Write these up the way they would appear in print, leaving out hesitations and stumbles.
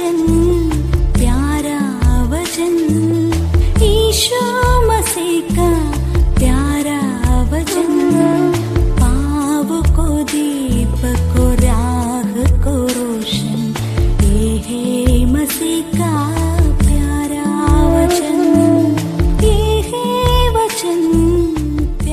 वचन, प्यारा वचन, ईशो मसीह का प्यारा वचन, पाव को दीप को राह को रोशन, ये है मसीह का प्यारा वचन, ये है वचन।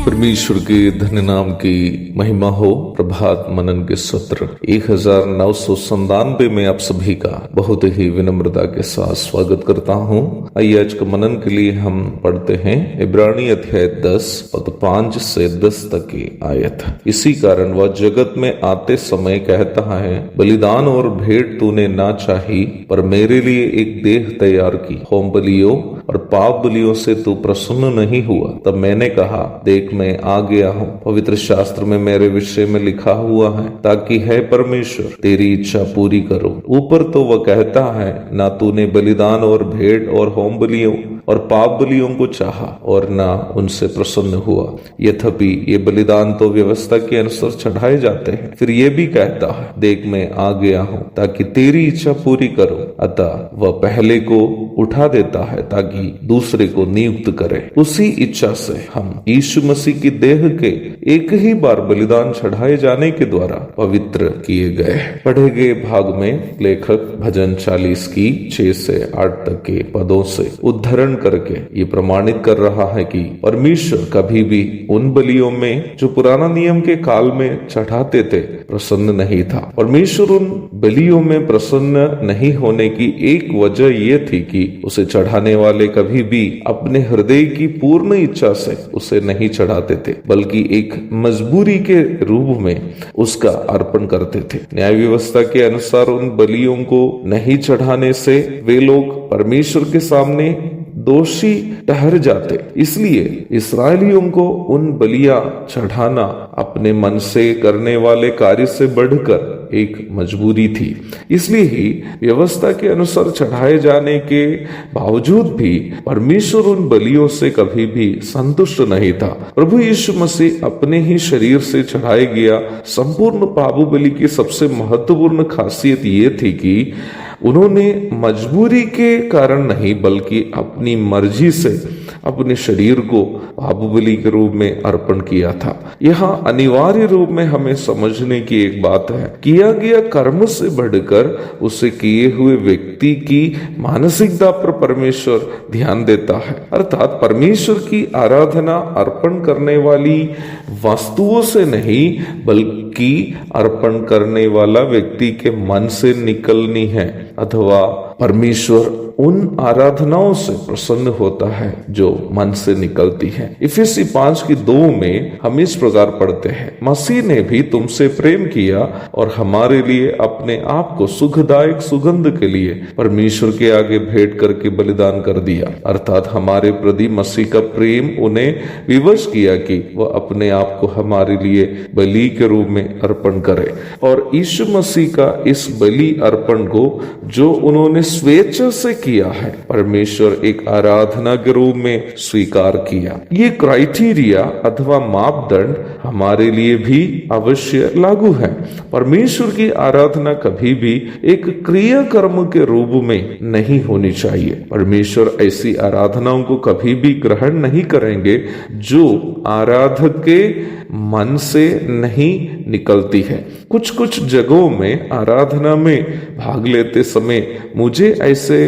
परमेश्वर के धन्य नाम की महिमा हो। प्रभात मनन के सत्र 1997 में आप सभी का बहुत ही विनम्रता के साथ स्वागत करता हूँ। आइए आज के मनन के लिए हम पढ़ते हैं इब्रानी अध्याय 10 पद 5 से 10 तक की आयत। इसी कारण वह जगत में आते समय कहता है, बलिदान और भेंट तूने ना चाही, पर मेरे लिए एक देह तैयार की। होम बलियों और पाप बलियों से तू प्रसन्न नहीं हुआ। तब मैंने कहा, देख मैं आ गया हूँ। पवित्र शास्त्र में मेरे विषय में लिखा हुआ है, ताकि है परमेश्वर तेरी इच्छा पूरी करो। ऊपर तो वह कहता है, ना तूने बलिदान और भेंट और होम बलियों और पाप बलियों को चाहा और ना उनसे प्रसन्न हुआ। यद्यपि ये बलिदान तो व्यवस्था के अनुसार चढ़ाए जाते हैं। फिर ये भी कहता है, देख मैं आ गया हूँ, ताकि तेरी इच्छा पूरी करो। अतः वह पहले को उठा देता है ताकि दूसरे को नियुक्त करे। उसी इच्छा से हम यीशु मसीह की देह के एक ही बार बलिदान चढ़ाए जाने के द्वारा पवित्र किए गए। पढ़े गए भाग में लेखक भजन 40 की 6 से 8 तक के पदों से उद्धरण करके ये प्रमाणित कर रहा है कि परमेश्वर कभी भी उन बलियों में जो पुराना नियम के काल में चढ़ाते थे प्रसन्न नहीं था। परमेश्वर उन बलियों में प्रसन्न नहीं होने की एक वजह ये थी कि उसे चढ़ाने वाले कभी भी अपने हृदय की पूर्ण इच्छा से उसे नहीं चढ़ाते थे, बल्कि एक मजबूरी के रूप में उसका अर्पण करते थे। न्याय व्यवस्था के अनुसार उन बलियों को नहीं चढ़ाने से वे लोग परमेश्वर के सामने दोषी ठहर जाते। इसलिए इस्राएलियों को उन बलियां चढ़ाना अपने मन से करने वाले कार्य से बढ़कर एक मजबूरी थी। इसलिए ही व्यवस्था के अनुसार चढ़ाए जाने के बावजूद भी परमेश्वर उन बलियों से कभी भी संतुष्ट नहीं था। प्रभु यीशु मसीह अपने ही शरीर से चढ़ाए गया संपूर्ण पाप बलि की सबसे महत्वपूर्ण खासियत ये थी कि उन्होंने मजबूरी के कारण नहीं, बल्कि अपनी मर्जी से अपने शरीर को पाप बलि के रूप में अर्पण किया था। यहाँ अनिवार्य रूप में हमें समझने की एक बात है, किया गया कर्म से बढ़कर उसे किए हुए व्यक्ति की मानसिकता पर परमेश्वर ध्यान देता है। अर्थात परमेश्वर की आराधना अर्पण करने वाली वस्तुओं से नहीं, बल्कि अर्पण करने वाला व्यक्ति के मन से निकलनी है। अथवा परमेश्वर उन आराधनाओं से प्रसन्न होता है जो मन से निकलती है। इफिसी 5:2 में हम इस प्रकार पढ़ते हैं, मसीह ने भी तुमसे प्रेम किया और हमारे लिए अपने आप को सुखदायक सुगंध के लिए परमेश्वर के आगे भेंट करके बलिदान कर दिया। अर्थात हमारे प्रति मसीह का प्रेम उन्हें विवश किया कि वह अपने आप को हमारे लिए बलि के रूप में अर्पण करे। और यीशु मसीह का इस बलि अर्पण को जो उन्होंने स्वेच्छा से किया है, परमेश्वर एक आराधना के रूप में स्वीकार किया। ये क्राइटेरिया अथवा मापदंड हमारे लिए भी अवश्य लागू है। परमेश्वर की आराधना कभी भी एक क्रिया कर्म के रूप में नहीं होनी चाहिए। परमेश्वर ऐसी आराधनाओं को कभी भी ग्रहण नहीं करेंगे जो आराधक के मन से नहीं निकलती है। कुछ जगहों में आराधना में भाग लेते समय मुझे ऐसे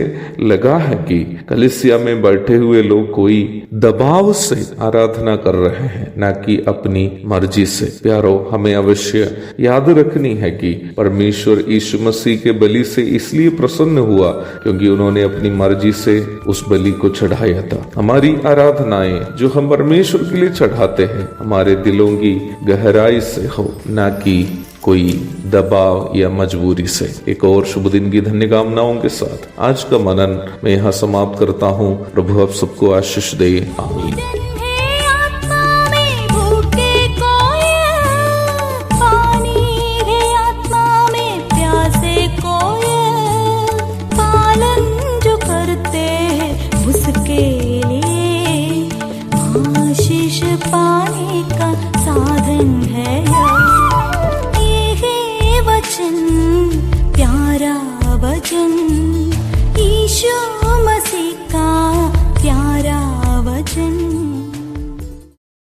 लगा है कि कलीसिया में बैठे हुए लोग कोई दबाव से आराधना कर रहे हैं, ना कि अपनी मर्जी से। प्यारो, हमें अवश्य याद रखनी है कि परमेश्वर यीशु मसीह के बलि से इसलिए प्रसन्न हुआ क्योंकि उन्होंने अपनी मर्जी से उस बलि को चढ़ाया था। हमारी आराधनाएं जो हम परमेश्वर के लिए चढ़ाते हैं हमारे दिलों की गहराई से हो, ना कि कोई दबाव या मजबूरी से। एक और शुभ दिन की धन्य कामनाओं के साथ आज का मनन मैं यहाँ समाप्त करता हूँ। प्रभु आप सबको आशीष दे। आमीन।